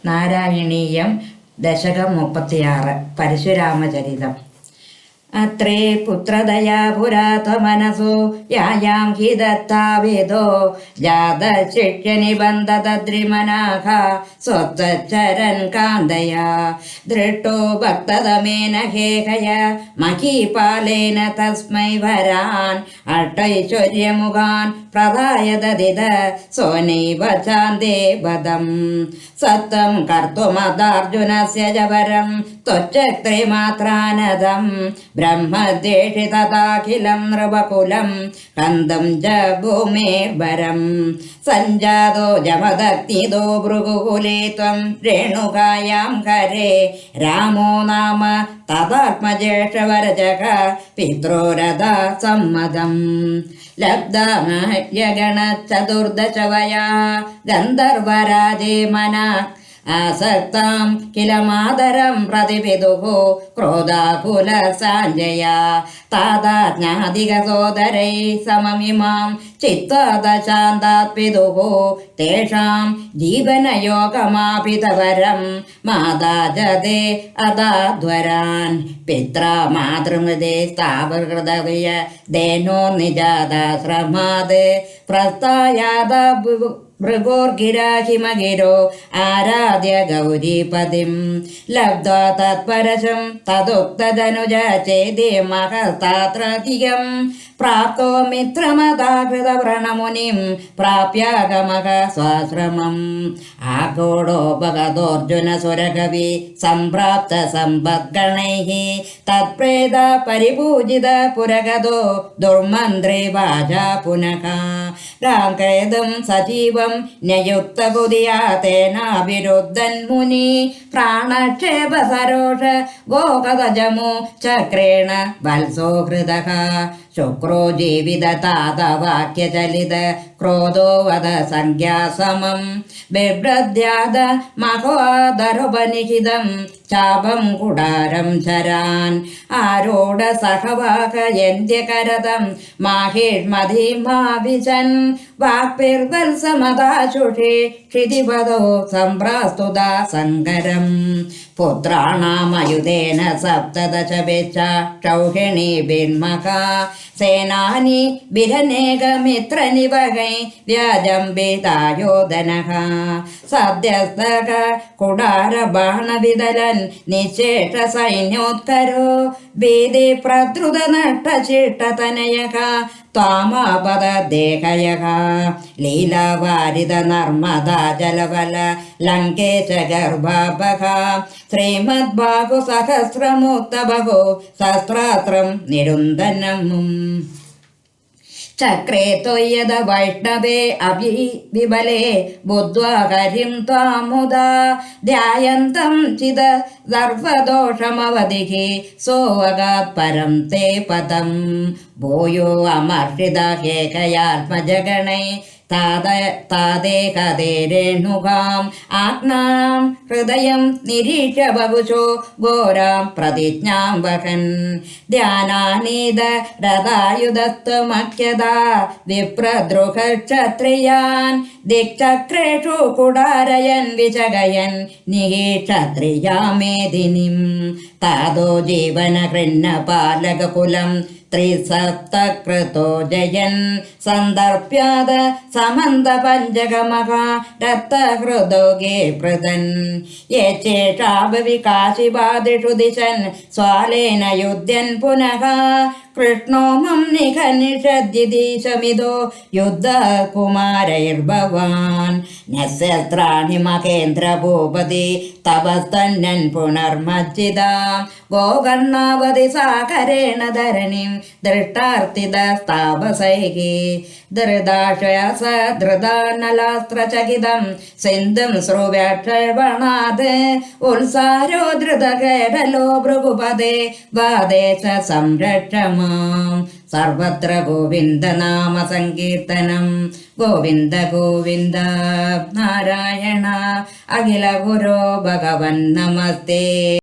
നാരായണീയം ദശകം 36 പരശുരാമചരിതം. അത്രേ പുത്രദയാ പുരാത്വമനസോ യായാം ഹി ദത്താവേദോ ജാതശിഷ്യനിബന്ധതദ്രിമനാഘ സ്വത്തച്ചരൻ കാന്തയാ ദൃഷ്ടോ ഭക്തതമേന ഹേഹയ മഹീപാലേന തസ്മൈ വരാൻ അഷ്ടൈശ്വര്യമുഖാൻ പ്രദായതദിത സോനൈവ ചാന്തേ വദം സത്തം കർത്തുമദാർജുനസ്യ ജവരം ത്വച്ചക്രേ മാത്രാനദം ബ്രഹ്മദ്വേഷിതദാഖിലം നൃപകുലം കന്ദം ച ഭൂമേർവരം സഞ്ജാതോ ജമദഗ്നിദോ ഭൃഗുകുലേ ത്വം രേണുകായാം ഹരേ രാമോ നാമ തദാത്മജ്യേഷ്ഠവരജക പിതൃരഥാ സമ്മതം ലബ്ധമഹ്യഗണ ചതുർദശവയാ ഗന്ധർവരാജേ മന ആസക്താം കില മാതരം പ്രതിപിതുഃ ക്രോധാകുല സാഞ്ജയാ താദാജ്ഞാധിക സോദരൈ സമമിമാം ചിത്വാദശാന്താത് പിതുഃ തേഷാം ജീവനയോഗമാപിതവരം മാതാജതേ അദാധ്വരാൻ പിത്രാ മാതൃമൃതേ സ്ഥാവൃതവ്യ ദേനോ നിജാതാശ്രമാത് പ്രസ്ഥായാത ഭൃഗോർഗിരാഹിമഗിരോ ആരാധ്യ ഗൗരീപതിം ലബ്ധ്വാ തത്പരശം തദുക്തധനുജ ചേതേ മഹസ്താത്രധികം പ്രാപ്തോ മിത്രമതാകൃതവ്രണമുനിം പ്രാപ്യാഗമഃ സ്വാശ്രമം ആഘോടോപഗതോർജുന സുരകവി സംപ്രാപ്ത സമ്പദ്ഗണൈഃ തത്പ്രേത പരിപൂജിത പുരഗതോ ദുർമന്ത്രേ വാചാ പുനഃ രാംകേതും സജീവം നയുക്തബുധിയാ തേനാവിരുദ്ധൻ മുനി പ്രാണക്ഷേപ സരോഷ ഗോകതജമു ചക്രേണ വത്സോ ഹൃദഃ ശുക്രോ ജീവിത താതവാക്യചലിത ക്രോധോ വദ സംഖ്യാസമം ബിഭ്രദ്യാദ മഹോദരുപനിഹിതം ചാപം കുടാരം ചരാൻ ആരോഢ സഹവാഹയന്ത്യകരതം മാഹേഷ്മധീമാവിശൻ വാക്പിർവത്സമദാശുഷേ ക്ഷിതിപദോ സംഭ്രാസ്തുതാ സങ്കരം പുത്രാണാമയുധേന സപ്തദശഭിശ്ച ക്ഷൗഹിണീ ബിന്മകാ സേനാനി ബിരനേകമിത്രനിവഹൈ വ്യാജംബിതായോധനഃ സദ്യസ്തക കുടാരബാണവിദലൻ നിശേഷ സൈന്യോത്കരോ ഭീതി പ്രദ്രുത നഷ്ടശിഷ്ടതനയഃ ത്വാമാപദേഹയഃ ലീലാവാരിത നർമ്മദാ ജലവല ലങ്കേശ ഗർഭാപഃ ശ്രീമദ്ബാഹു സഹസ്രമുക്തബഹു സഹസ്രാത്രം നിരുന്ധനം ചക്രേ ത്വയ്യദ വൈഷ്ണവേ അഭിവിബലേ ബുദ്ധ്വാ ഹരിം ത്വാമുദാ ധ്യായന്തം ചിദ സർവദോഷമവധിഃ സോവഗാത് പരം തേ പദം ഭൂയോ അമർഷിത ഹേകയാത്മജഗണൈ താദേഹതേ രേണുകാം ആജ്ഞാം ഹൃദയം നിരീക്ഷ്യ ബഹുശോ ഘോരാം പ്രതിജ്ഞാം വഹൻ ധ്യാനാനീത രഥായുധത്വമഖ്യതാ വിപ്രദ്രുഹക്ഷത്രിയാൻ ദിക്ചക്രേഷു കുടാരയൻ വിചകയൻ നിഹീക്ഷത്രിയാമേദിനിം താതോ ജീവന കൃന്ന പാലകകുലം ത്രിസപ്തകൃതോ ജയൻ സന്ദർപ്യാദ സമന്ത പഞ്ചകമഃ രക്തഹൃദോഗേ പൃഥൻ യേചേഷാഭവികാശിപാദിഷു ദിശൻ സ്വാലേന യുധ്യൻ പുനഃ കൃഷ്ണോമം നിഖനിഷദ്ദിദീശമിതോ യുദ്ധകുമാരൈർഭവാൻ നസ്യസ്ത്രാണി മഹേന്ദ്ര ഭൂപതി തപസ്തന്നൻ പുനർമജ്ജിതാം ഗോകർണാവതി സാകരേണ ധരണിം ദൃഷ്ടാർത്തിതസ്താപസൈഃ ധൃതാശയസ ധൃതാനലാസ്ത്രചകിതം സിന്ധും ശ്രുവ്യക്ഷവണാത് ഉത്സാരോ ധൃതകേരലോ ഭൃഗുപദേ വാദേശ സംരക്ഷമാം സർവത്ര ഗോവിന്ദ നാമ സങ്കീർത്തനം ഗോവിന്ദ ഗോവിന്ദ നാരായണ അഖില ഗുരോ ഭഗവൻ നമസ്തേ.